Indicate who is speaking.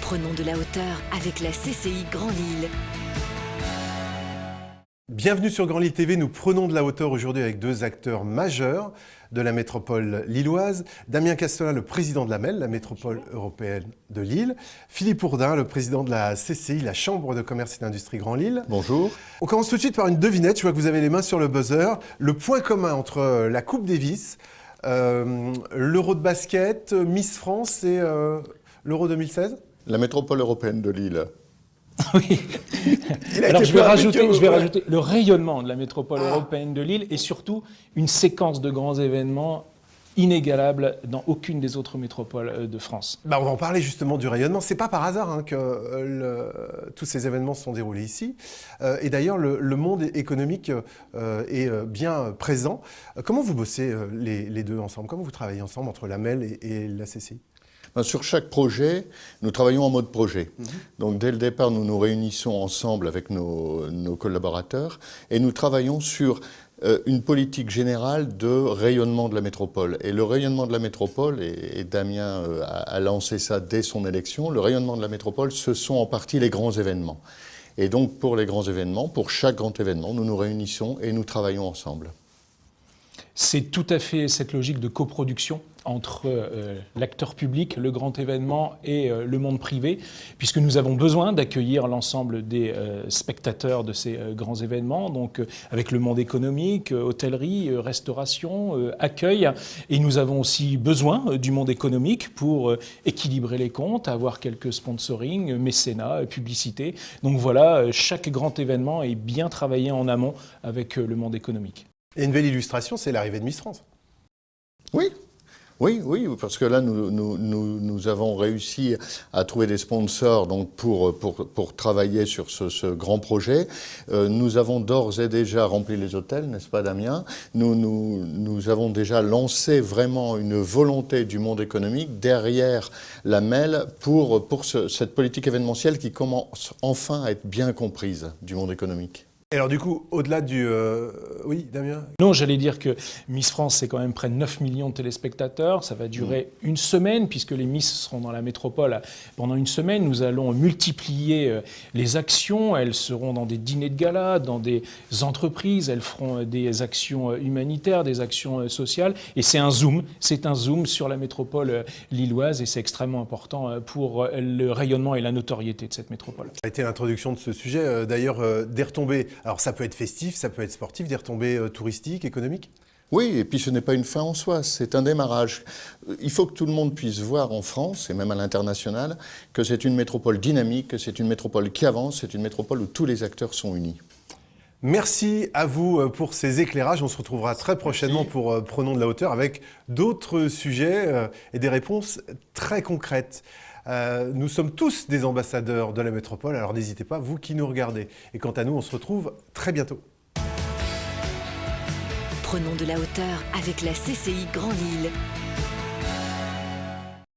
Speaker 1: Prenons de la hauteur avec la CCI Grand Lille.
Speaker 2: Bienvenue sur Grand Lille TV, nous prenons de la hauteur aujourd'hui avec deux acteurs majeurs de la métropole lilloise. Damien Castolin, le président de la MEL, la métropole européenne de Lille. Philippe Ourdin, le président de la CCI, la Chambre de commerce et d'industrie Grand Lille.
Speaker 3: Bonjour.
Speaker 2: On commence tout de suite par une devinette, je vois que vous avez les mains sur le buzzer. Le point commun entre la Coupe Davis, l'Euro de basket, Miss France et l'Euro 2016 ?
Speaker 3: La métropole européenne de Lille.
Speaker 4: Oui. Alors je vais rajouter le rayonnement de la métropole européenne de Lille et surtout une séquence de grands événements inégalables dans aucune des autres métropoles de France.
Speaker 2: On va en parler justement du rayonnement. C'est pas par hasard que tous ces événements se sont déroulés ici. Et d'ailleurs, le monde économique est bien présent. Comment vous bossez les deux ensemble? Comment vous travaillez ensemble entre la MEL et la CCI?
Speaker 3: Sur chaque projet, nous travaillons en mode projet. Donc dès le départ, nous nous réunissons ensemble avec nos collaborateurs et nous travaillons sur une politique générale de rayonnement de la métropole. Et le rayonnement de la métropole, et Damien a lancé ça dès son élection, le rayonnement de la métropole, ce sont en partie les grands événements. Et donc pour les grands événements, pour chaque grand événement, nous nous réunissons et nous travaillons ensemble.
Speaker 4: C'est tout à fait cette logique de coproduction entre l'acteur public, le grand événement et le monde privé, puisque nous avons besoin d'accueillir l'ensemble des spectateurs de ces grands événements, donc avec le monde économique, hôtellerie, restauration, accueil, et nous avons aussi besoin du monde économique pour équilibrer les comptes, avoir quelques sponsoring, mécénat, publicité. Donc voilà, chaque grand événement est bien travaillé en amont avec le monde économique.
Speaker 2: Et une belle illustration, c'est l'arrivée de Miss France.
Speaker 3: Oui, parce que là, nous avons réussi à trouver des sponsors donc pour travailler sur ce grand projet. Nous avons d'ores et déjà rempli les hôtels, n'est-ce pas Damien? Nous avons déjà lancé vraiment une volonté du monde économique derrière la MEL pour cette politique événementielle qui commence enfin à être bien comprise du monde économique.
Speaker 2: Et alors du coup, au-delà du... Oui, Damien?
Speaker 4: Non, j'allais dire que Miss France, c'est quand même près de 9 millions de téléspectateurs. Ça va durer une semaine, puisque les Miss seront dans la métropole pendant une semaine. Nous allons multiplier les actions. Elles seront dans des dîners de gala, dans des entreprises. Elles feront des actions humanitaires, des actions sociales. Et c'est un zoom sur la métropole lilloise. Et c'est extrêmement important pour le rayonnement et la notoriété de cette métropole.
Speaker 2: Ça a été l'introduction de ce sujet. D'ailleurs, des retombées... Alors ça peut être festif, ça peut être sportif, des retombées touristiques, économiques?
Speaker 3: Oui, et puis ce n'est pas une fin en soi, c'est un démarrage. Il faut que tout le monde puisse voir en France, et même à l'international, que c'est une métropole dynamique, que c'est une métropole qui avance, c'est une métropole où tous les acteurs sont unis.
Speaker 2: Merci à vous pour ces éclairages. On se retrouvera très prochainement pour Prenons de la hauteur avec d'autres sujets et des réponses très concrètes. Nous sommes tous des ambassadeurs de la métropole, alors n'hésitez pas, vous qui nous regardez. Et quant à nous, on se retrouve très bientôt.
Speaker 1: Prenons de la hauteur avec la CCI Grand Lille.